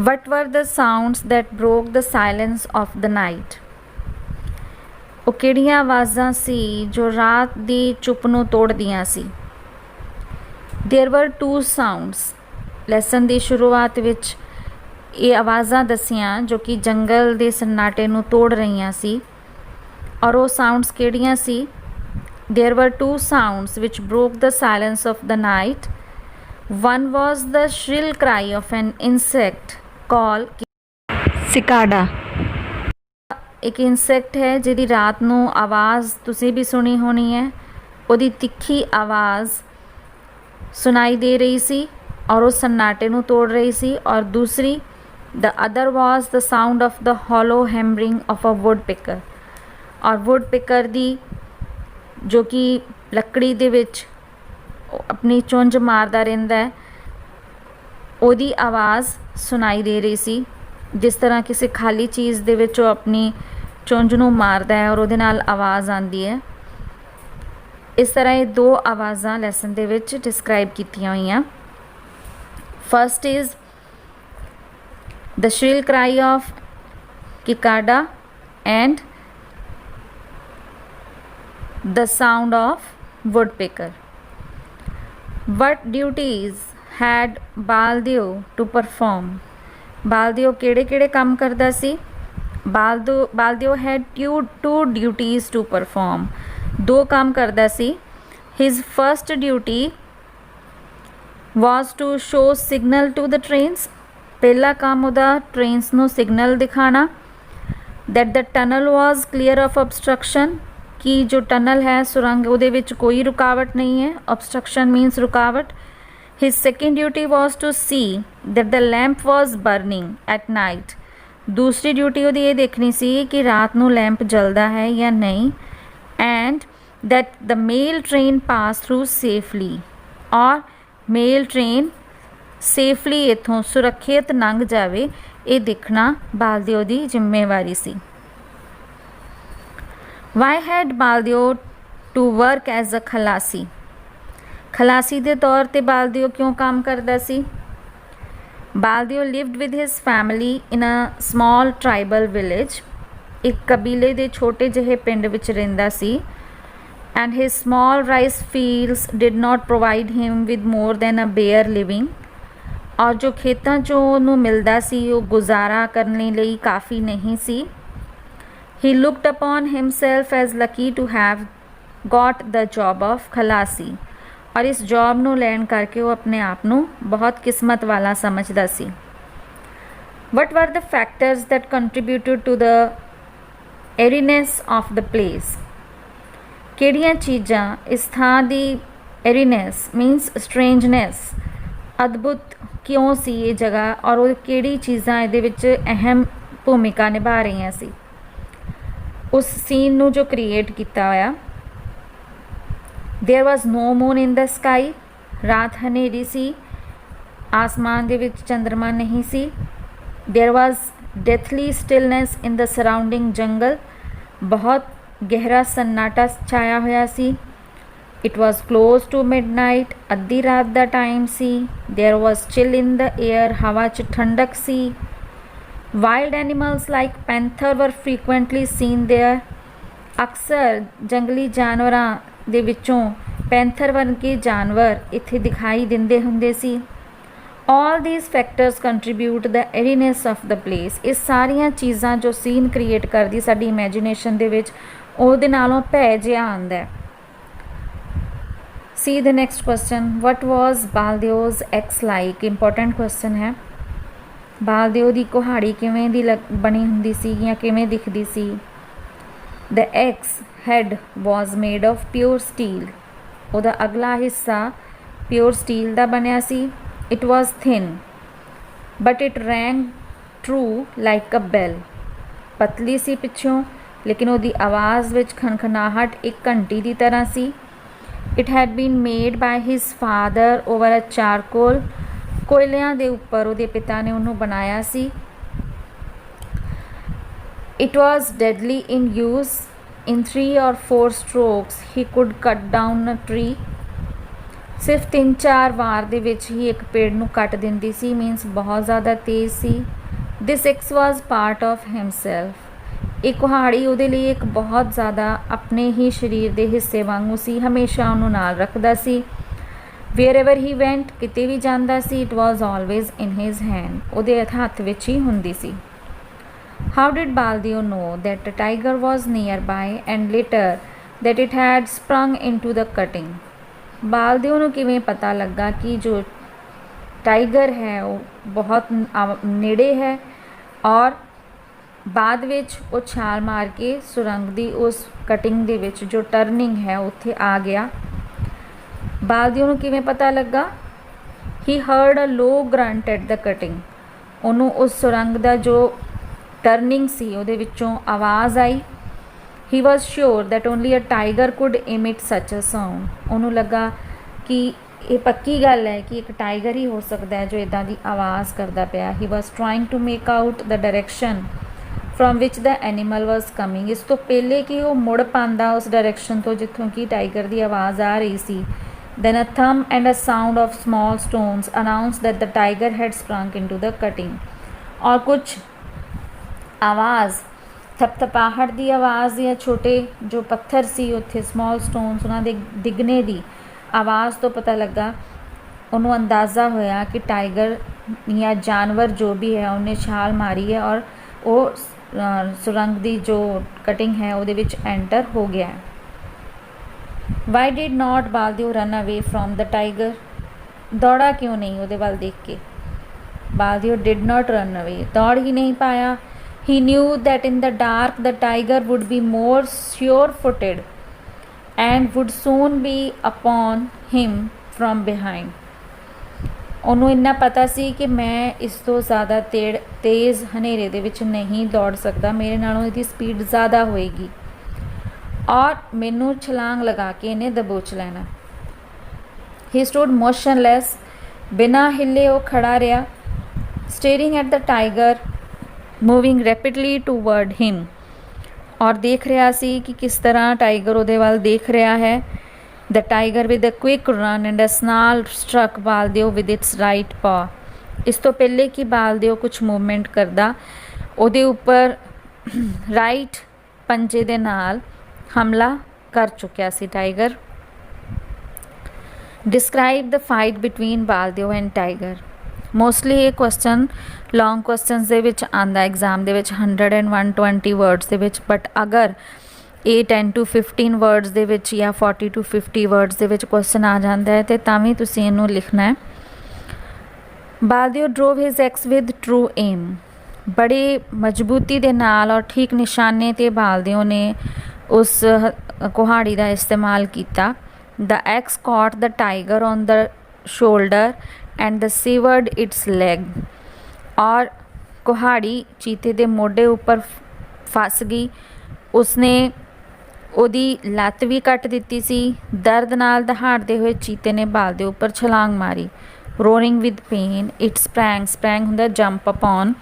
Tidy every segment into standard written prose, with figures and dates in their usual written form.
What were the sounds that broke the silence of the night? ਉਹ ਕਿਹੜੀਆਂ ਆਵਾਜ਼ਾਂ ਸੀ ਜੋ ਰਾਤ ਦੀ ਚੁੱਪ ਨੂੰ ਤੋੜਦੀਆਂ ਸੀ? There were two sounds. Lesson ਦੀ ਸ਼ੁਰੂਆਤ ਵਿੱਚ ਇਹ ਆਵਾਜ਼ਾਂ ਦੱਸੀਆਂ ਜੋ ਕਿ ਜੰਗਲ ਦੇ ਸੰਨਾਟੇ ਨੂੰ ਤੋੜ ਰਹੀਆਂ ਸੀ। ਔਰ ਉਹ ਸਾਊਂਡਸ ਕਿਹੜੀਆਂ ਸੀ? There were two sounds which broke the silence of the night. One was the shrill cry of an insect called cicada. ਇੱਕ ਇਨਸੈਕਟ ਹੈ ਜਿਹਦੀ ਰਾਤ ਨੂੰ ਆਵਾਜ਼ ਤੁਸੀਂ ਵੀ ਸੁਣੀ ਹੋਣੀ ਹੈ। ਉਹਦੀ ਤਿੱਖੀ ਆਵਾਜ਼ ਸੁਣਾਈ ਦੇ ਰਹੀ ਸੀ ਔਰ ਉਹ ਸੰਨਾਟੇ ਨੂੰ ਤੋੜ ਰਹੀ ਸੀ। ਔਰ ਦੂਸਰੀ the other was the sound of the hollow hammering of a woodpecker. ਔਰ woodpecker ਦੀ ਜੋ ਕਿ ਲੱਕੜੀ ਦੇ ਵਿੱਚ ਆਪਣੀ ਚੁੰਝ ਮਾਰਦਾ ਰਹਿੰਦਾ ਹੈ, ਉਹਦੀ ਆਵਾਜ਼ ਸੁਣਾਈ ਦੇ ਰਹੀ ਸੀ। ਜਿਸ ਤਰ੍ਹਾਂ ਕਿਸੇ ਖਾਲੀ ਚੀਜ਼ ਦੇ ਵਿੱਚ ਉਹ ਆਪਣੀ ਚੁੰਝ ਨੂੰ ਮਾਰਦਾ ਹੈ ਔਰ ਉਹਦੇ ਨਾਲ ਆਵਾਜ਼ ਆਉਂਦੀ ਹੈ। ਇਸ ਤਰ੍ਹਾਂ ਇਹ ਦੋ ਆਵਾਜ਼ਾਂ ਲੈਸਨ ਦੇ ਵਿੱਚ ਡਿਸਕ੍ਰਾਈਬ ਕੀਤੀਆਂ ਹੋਈਆਂ। First is the shrill cry of cicada and the sound of woodpecker. What duties had Baldio to perform? Baldio ਕਿਹੜੇ ਕੰਮ ਕਰਦਾ ਸੀ? Baldio had two duties to perform. ਦੋ ਕੰਮ ਕਰਦਾ ਸੀ। His first duty was to show signal to the trains. ਪਹਿਲਾ ਕੰਮ ਉਹਦਾ trains ਨੂੰ ਸਿਗਨਲ ਦਿਖਾਣਾ that the tunnel was clear of obstruction, ਕਿ ਜੋ ਟਨਲ ਹੈ ਸੁਰੰਗ ਉਹਦੇ ਵਿੱਚ ਕੋਈ ਰੁਕਾਵਟ ਨਹੀਂ ਹੈ। obstruction means ਰੁਕਾਵਟ। his second duty was to see that the lamp was burning at night. ਦੂਸਰੀ ਡਿਊਟੀ ਉਹਦੀ ਇਹ ਦੇਖਣੀ ਸੀ ਕਿ ਰਾਤ ਨੂੰ ਲੈਂਪ ਜਲਦਾ ਹੈ ਜਾਂ ਨਹੀਂ। and that the mail train pass through safely, ਔਰ ਮੇਲ ਟ੍ਰੇਨ ਸੇਫਲੀ ਇੱਥੋਂ ਸੁਰੱਖਿਅਤ ਲੰਘ ਜਾਵੇ, ਇਹ ਦੇਖਣਾ ਬਾਲਦਿਓ ਦੀ ਜ਼ਿੰਮੇਵਾਰੀ ਸੀ। Why had Baldio to work as a ਖਲਾਸੀ? ਖਲਾਸੀ ਦੇ ਤੌਰ 'ਤੇ ਬਾਲਦਿਓ ਕਿਉਂ ਕੰਮ ਕਰਦਾ ਸੀ? ਬਾਲਦਿਓ lived with his family in a small tribal village. ਇੱਕ ਕਬੀਲੇ ਦੇ ਛੋਟੇ ਜਿਹੇ ਪਿੰਡ ਵਿੱਚ ਰਹਿੰਦਾ ਸੀ। and his small rice fields did not provide him with more than a bare living. ਔਰ ਜੋ ਖੇਤਾਂ 'ਚੋਂ ਉਹਨੂੰ ਮਿਲਦਾ ਸੀ ਉਹ ਗੁਜ਼ਾਰਾ ਕਰਨ ਲਈ ਕਾਫੀ ਨਹੀਂ ਸੀ। he looked upon himself as lucky to have got the job of ਖਲਾਸੀ, ਔਰ ਇਸ ਜੌਬ ਨੂੰ ਲੈਣ ਕਰਕੇ ਉਹ ਆਪਣੇ ਆਪ ਨੂੰ ਬਹੁਤ ਕਿਸਮਤ ਵਾਲਾ ਸਮਝਦਾ ਸੀ। what were the factors that contributed to the airiness of the place? ਕਿਹੜੀਆਂ ਚੀਜ਼ਾਂ ਇਸ ਥਾਂ ਦੀ airiness means strangeness, ਅਦਭੁਤ ਕਿਉਂ ਸੀ ਇਹ ਜਗ੍ਹਾ, ਔਰ ਉਹ ਕਿਹੜੀ ਚੀਜ਼ਾਂ ਇਹਦੇ ਵਿੱਚ ਅਹਿਮ ਭੂਮਿਕਾ ਨਿਭਾ ਰਹੀਆਂ ਸੀ ਉਸ ਸੀਨ ਨੂੰ ਜੋ ਕ੍ਰੀਏਟ ਕੀਤਾ ਹੋਇਆ। there was no moon in the sky. ਰਾਤ ਹਨੇਰੀ ਸੀ, ਆਸਮਾਨ ਦੇ ਵਿੱਚ ਚੰਦਰਮਾ ਨਹੀਂ ਸੀ। there was deathly stillness in the surrounding jungle. ਬਹੁਤ ਗਹਿਰਾ ਸੰਨਾਟਾ ਛਾਇਆ ਹੋਇਆ ਸੀ। it was close to midnight. ਅੱਧੀ ਰਾਤ ਦਾ ਟਾਈਮ ਸੀ। there was chill in the air. ਹਵਾ 'ਚ ਠੰਡਕ ਸੀ। wild animals like panther were frequently seen there. ਅਕਸਰ ਜੰਗਲੀ ਜਾਨਵਰਾਂ ਦੇ ਵਿੱਚੋਂ ਪੈਂਥਰ ਵਰਗੇ ਜਾਨਵਰ ਇੱਥੇ ਦਿਖਾਈ ਦਿੰਦੇ ਹੁੰਦੇ ਸੀ। all these factors contribute the airiness of the place. ਇਹ ਸਾਰੀਆਂ ਚੀਜ਼ਾਂ ਜੋ ਸੀਨ ਕ੍ਰੀਏਟ ਕਰਦੀ ਸਾਡੀ ਇਮੈਜੀਨੇਸ਼ਨ ਦੇ ਵਿੱਚ, ਉਹਦੇ ਨਾਲੋਂ ਭੈ ਜਿਹਾ ਆਉਂਦਾ। See the next question. What was Baldio's ex like? Important question ਹੈ। ਬਾਲਦਿਓ ਦੀ ਕੁਹਾੜੀ ਕਿਵੇਂ ਦੀ ਬਣੀ ਹੁੰਦੀ ਸੀ ਜਾਂ ਕਿਵੇਂ ਦਿਖਦੀ ਸੀ? The ex head was made of pure steel. ਉਹਦਾ ਅਗਲਾ ਹਿੱਸਾ ਪਿਓਰ ਸਟੀਲ ਦਾ ਬਣਿਆ ਸੀ। it was thin but it rang true like a bell. ਪਤਲੀ ਸੀ ਪਿੱਛੋਂ ਲੇਕਿਨ ਉਹਦੀ ਆਵਾਜ਼ ਵਿੱਚ ਖਨਖਨਾਹਟ ਇੱਕ ਘੰਟੀ ਦੀ ਤਰ੍ਹਾਂ ਸੀ। it had been made by his father over a charcoal. ਕੋਇਲਿਆਂ ਦੇ ਉੱਪਰ ਉਹਦੇ ਪਿਤਾ ਨੇ ਉਹਨੂੰ ਬਣਾਇਆ ਸੀ। it was deadly in use. in 3 or 4 strokes he could cut down a tree. ਸਿਰਫ 3-4 ਵਾਰ ਦੇ ਵਿੱਚ ਹੀ ਇੱਕ ਪੇੜ ਨੂੰ ਕੱਟ ਦਿੰਦੀ ਸੀ, ਮੀਨਸ ਬਹੁਤ ਜ਼ਿਆਦਾ ਤੇਜ਼ ਸੀ। This axe was part of himself. ਇਹ ਕੁਹਾੜੀ ਉਹਦੇ ਲਈ ਇੱਕ ਬਹੁਤ ਜ਼ਿਆਦਾ ਆਪਣੇ ਹੀ ਸਰੀਰ ਦੇ ਹਿੱਸੇ ਵਾਂਗੂ ਸੀ, ਹਮੇਸ਼ਾ ਉਹਨੂੰ ਨਾਲ ਰੱਖਦਾ ਸੀ। ਵੇਅਰਐਵਰ ਹੀ ਵੈਂਟ, ਕਿਤੇ ਵੀ ਜਾਂਦਾ ਸੀ, it was always in his hand, ਉਹਦੇ ਹੱਥ ਵਿੱਚ ਹੀ ਹੁੰਦੀ ਸੀ। How did Baldeo know that tiger was near by and later that it had sprung into the cutting? Baldeo ਨੂੰ ਕਿਵੇਂ ਪਤਾ ਲੱਗਾ ਕਿ ਜੋ ਟਾਈਗਰ ਹੈ ਉਹ ਬਹੁਤ ਨੇੜੇ ਹੈ ਔਰ ਬਾਅਦ ਵਿੱਚ ਉਹ ਛਾਲ ਮਾਰ ਕੇ ਸੁਰੰਗ ਦੀ ਉਸ ਕਟਿੰਗ ਦੇ ਵਿੱਚ ਜੋ ਟਰਨਿੰਗ ਹੈ ਉੱਥੇ ਆ ਗਿਆ? ਬਾਲਦੀਓ ਨੂੰ ਕਿਵੇਂ ਪਤਾ ਲੱਗਾ? He heard a low grunt at the cutting. ਉਹਨੂੰ ਉਸ ਸੁਰੰਗ ਦਾ ਜੋ ਟਰਨਿੰਗ ਸੀ ਉਹਦੇ ਵਿੱਚੋਂ ਆਵਾਜ਼ ਆਈ। He was sure that only a tiger could emit such a sound. ਉਹਨੂੰ ਲੱਗਾ ਕਿ ਇਹ ਪੱਕੀ ਗੱਲ ਹੈ ਕਿ ਇੱਕ ਟਾਈਗਰ ਹੀ ਹੋ ਸਕਦਾ ਹੈ ਜੋ ਇੱਦਾਂ ਦੀ ਆਵਾਜ਼ ਕਰਦਾ ਪਿਆ। He was trying to make out the direction from which the animal was coming. ਇਸ ਤੋਂ ਪਹਿਲੇ ਕਿ ਉਹ ਮੁੜ ਪਾਉਂਦਾ ਉਸ ਡਾਇਰੈਕਸ਼ਨ ਤੋਂ ਜਿੱਥੋਂ ਕਿ ਟਾਈਗਰ ਦੀ ਆਵਾਜ਼ ਆ ਰਹੀ ਸੀ। Then a thump and a sound of small stones announced that the tiger had sprung into the cutting. ਔਰ ਕੁਛ ਆਵਾਜ਼, ਥਪਥਪਾਹਟ ਦੀ ਆਵਾਜ਼ ਜਾਂ ਛੋਟੇ ਜੋ ਪੱਥਰ ਸੀ ਉੱਥੇ ਸਮੌਲ ਸਟੋਨਸ ਉਹਨਾਂ ਦੇ ਡਿੱਗਣੇ ਦੀ ਆਵਾਜ਼ ਤੋਂ ਪਤਾ ਲੱਗਾ, ਉਹਨੂੰ ਅੰਦਾਜ਼ਾ ਹੋਇਆ ਕਿ ਟਾਈਗਰ ਜਾਂ ਜਾਨਵਰ ਜੋ ਵੀ ਹੈ ਉਹਨੇ ਛਾਲ ਮਾਰੀ ਹੈ ਔਰ ਉਹ ਸੁਰੰਗ ਦੀ ਜੋ ਕਟਿੰਗ ਹੈ ਉਹਦੇ ਵਿੱਚ ਐਂਟਰ ਹੋ ਗਿਆ ਹੈ। Why did not Baldeo run away from the tiger? ਦੌੜਾ ਕਿਉਂ ਨਹੀਂ ਉਹਦੇ ਵੱਲ ਦੇਖ ਕੇ? ਬਾਲਦੀਓ ਡਿਡ ਨਾਟ ਰਨ ਅਵੇ, ਦੌੜ ਹੀ ਨਹੀਂ ਪਾਇਆ। He knew that in the dark the tiger would be more sure-footed and would soon be upon him from behind. ਉਹਨੂੰ ਇੰਨਾ ਪਤਾ ਸੀ ਕਿ ਮੈਂ ਇਸ ਤੋਂ ਜ਼ਿਆਦਾ ਤੇਜ਼ ਹਨੇਰੇ ਦੇ ਵਿੱਚ ਨਹੀਂ ਦੌੜ ਸਕਦਾ, ਮੇਰੇ ਨਾਲੋਂ ਇਹਦੀ ਸਪੀਡ ਜ਼ਿਆਦਾ ਹੋਏਗੀ ਔਰ ਮੈਨੂੰ ਛਲਾਂਗ ਲਗਾ ਕੇ ਇਹਨੇ ਦਬੋਚ ਲੈਣਾ। He stood motionless, ਬਿਨਾਂ ਹਿੱਲੇ ਉਹ ਖੜਾ ਰਿਹਾ, staring at the tiger moving rapidly toward him, ਔਰ ਦੇਖ ਰਿਹਾ ਸੀ ਕਿ ਕਿਸ ਤਰ੍ਹਾਂ ਟਾਈਗਰ ਉਹਦੇ ਵੱਲ ਦੇਖ ਰਿਹਾ ਹੈ। The tiger with a quick run and a snarl struck Baldeo with its right paw. ਇਸ ਤੋਂ ਪਹਿਲੇ ਕਿ ਬਾਲਦੀਓ ਕੁਛ ਮੂਵਮੈਂਟ ਕਰਦਾ, ਉਹਦੇ ਉੱਪਰ ਰਾਈਟ ਪੰਜੇ ਦੇ ਨਾਲ ਹਮਲਾ ਕਰ ਚੁੱਕਿਆ ਸੀ tiger. Describe the fight between Baldeo and tiger. Mostly ਇਹ ਕੁਐਸਚਨ ਲੌਂਗ ਕੁਐਸਚਨਸ ਦੇ ਵਿੱਚ ਆਉਂਦਾ ਐਗਜ਼ਾਮ ਦੇ ਵਿੱਚ 100 and 120 ਵਰਡਸ ਦੇ ਵਿੱਚ, ਬਟ ਅਗਰ ਇਹ 10 to 15 ਵਰਡਸ ਦੇ ਵਿੱਚ ਜਾਂ 40 to 50 ਵਰਡਸ ਦੇ ਵਿੱਚ ਕੁਐਸਚਨ ਆ ਜਾਂਦਾ ਹੈ ਤੇ ਤਾਂ ਵੀ ਤੁਸੀਂ ਇਹਨੂੰ ਲਿਖਣਾ ਹੈ। Baldeo drove his axe with true aim. ਬੜੀ ਮਜ਼ਬੂਤੀ ਦੇ ਨਾਲ ਔਰ ਠੀਕ ਨਿਸ਼ਾਨੇ 'ਤੇ ਬਾਲਦੀਓ ਨੇ ਉਸ ਕੁਹਾੜੀ ਦਾ ਇਸਤੇਮਾਲ ਕੀਤਾ। The axe caught the tiger on the shoulder and the severed its leg. ਔਰ ਕੁਹਾੜੀ ਚੀਤੇ ਦੇ ਮੋਢੇ ਉੱਪਰ ਫਸ ਗਈ, ਉਸਨੇ ਉਹਦੀ ਲੱਤ ਵੀ ਕੱਟ ਦਿੱਤੀ ਸੀ। ਦਰਦ ਨਾਲ ਦਹਾੜਦੇ ਹੋਏ ਚੀਤੇ ਨੇ ਬਾਲਦੀਓ ਉੱਪਰ ਛਲਾਂਗ ਮਾਰੀ। ਰੋਰਿੰਗ ਵਿਦ ਪੇਨ ਇਟ ਸਪ੍ਰੈਂਗ। ਸਪ੍ਰੈਂਗ ਹੁੰਦਾ ਜੰਪ ਅਪੌਨ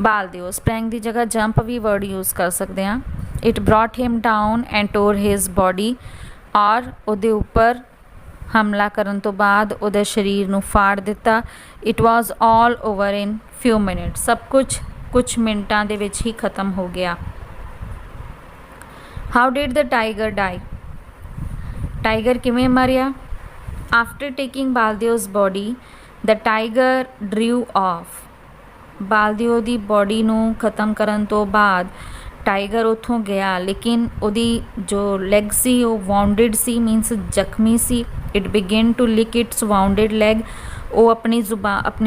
ਬਾਲਦੀਓ, ਸਪ੍ਰੈਂਗ ਦੀ ਜਗ੍ਹਾ ਜੰਪ ਵੀ ਵਰਡ ਯੂਜ਼ ਕਰ ਸਕਦੇ ਹਾਂ। It brought him down and tore his body. ਔਰ ਉਹਦੇ ਉੱਪਰ ਹਮਲਾ ਕਰਨ ਤੋਂ ਬਾਅਦ ਉਹਦੇ ਸਰੀਰ ਨੂੰ ਫਾੜ ਦਿੱਤਾ। It was all over in few minutes. ਸਭ ਕੁਛ ਮਿੰਟਾਂ ਦੇ ਵਿੱਚ ਹੀ ਖਤਮ ਹੋ ਗਿਆ। How did the tiger die? Tiger ਕਿਵੇਂ ਮਰਿਆ? After taking Baldeo's body the tiger drew off. Baldeo ਦੀ ਬੋਡੀ ਨੂੰ ਖਤਮ ਕਰਨ ਤੋਂ ਬਾਅਦ ਟਾਈਗਰ ਉੱਥੋਂ ਗਿਆ, ਲੇਕਿਨ ਉਹਦੀ ਜੋ ਲੈਗ ਸੀ ਉਹ ਵਾਉਂਡਡ ਸੀ, ਮੀਨਸ ਜ਼ਖਮੀ ਸੀ। It began to lick its wounded leg. ਉਹ ਆਪਣੀ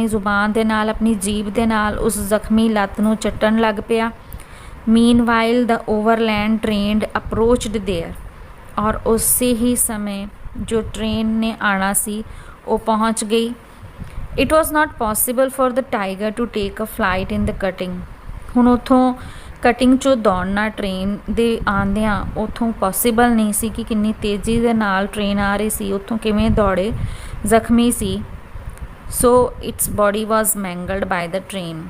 ਜ਼ੁਬਾਨ ਦੇ ਨਾਲ, ਆਪਣੀ ਜੀਭ ਦੇ ਨਾਲ ਉਸ ਜ਼ਖਮੀ ਲੱਤ ਨੂੰ ਚੱਟਣ ਲੱਗ ਪਿਆ। Meanwhile the overland train approached there. ਔਰ ਉਸੇ ਹੀ ਸਮੇਂ ਜੋ ਟ੍ਰੇਨ ਨੇ ਆਉਣਾ ਸੀ ਉਹ ਪਹੁੰਚ ਗਈ। It was not possible for the tiger to take a flight in the cutting. ਹੁਣ ਉੱਥੋਂ ਕਟਿੰਗ 'ਚੋਂ ਦੌੜਨਾ ਟ੍ਰੇਨ ਦੇ ਆਉਂਦਿਆਂ ਉੱਥੋਂ ਪੋਸੀਬਲ ਨਹੀਂ ਸੀ ਕਿ ਕਿੰਨੀ ਤੇਜ਼ੀ ਦੇ ਨਾਲ ਟ੍ਰੇਨ ਆ ਰਹੀ ਸੀ, ਉੱਥੋਂ ਕਿਵੇਂ ਦੌੜੇ, ਜ਼ਖਮੀ ਸੀ। So its body was mangled by the train.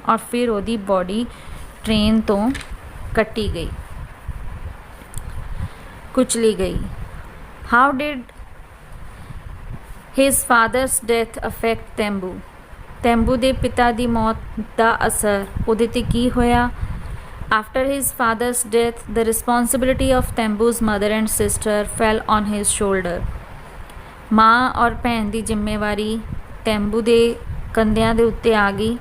ਔਰ ਫਿਰ ਉਹਦੀ ਬੋਡੀ ਟ੍ਰੇਨ ਤੋਂ ਕੱਟੀ ਗਈ, ਕੁਚਲੀ ਗਈ। How did his father's death affect Tembu, Tembu ਦੇ ਪਿਤਾ ਦੀ ਮੌਤ ਦਾ ਅਸਰ ਉਹਦੇ 'ਤੇ ਕੀ ਹੋਇਆ। After his father's death the responsibility of Tembu's mother and sister fell on his shoulder, ਮਾਂ ਔਰ ਭੈਣ ਦੀ ਜ਼ਿੰਮੇਵਾਰੀ ਤੈਂਬੂ ਦੇ ਕੰਧਿਆਂ ਦੇ ਉੱਤੇ ਆ ਗਈ।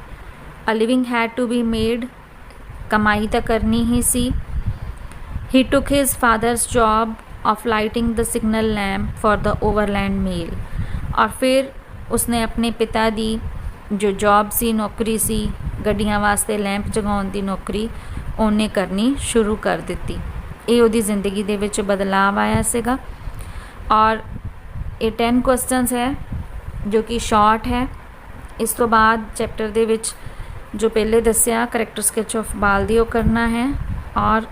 A living had to be made, ਕਮਾਈ ਤਾਂ ਕਰਨੀ ਹੀ ਸੀ। He took his father's job of lighting the signal lamp for the overland mail, और फिर उसने अपने पिता दी जो जॉब सी नौकरी सी गड्डियां वास्ते लैंप जगाउण दी नौकरी ਉਹਨੇ करनी शुरू कर ਦਿੱਤੀ। ਇਹ ਉਹਦੀ ਜ਼ਿੰਦਗੀ ਦੇ ਵਿੱਚ ਬਦਲਾਵ ਆਇਆ ਸੀਗਾ। ਔਰ ਇਹ 10 ਕੁਐਸਚਨਸ ਹੈ ਜੋ ਕਿ ਸ਼ਾਰਟ ਹੈ। ਇਸ ਤੋਂ ਬਾਅਦ ਚੈਪਟਰ ਦੇ ਵਿੱਚ ਜੋ ਪਹਿਲੇ ਦੱਸਿਆ ਕਰੈਕਟਰ ਸਕੈਚ ਆਫ ਬਾਲਦੀਓ ਕਰਨਾ ਹੈ, ਔਰ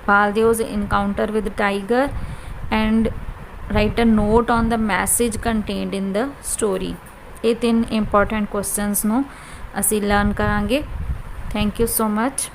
Baldio's encounter with tiger, and write a note on the message contained in the story। ਇਹ 3 important questions ਨੂੰ ਅਸੀਂ ਲਰਨ ਕਰਾਂਗੇ। Thank you so much.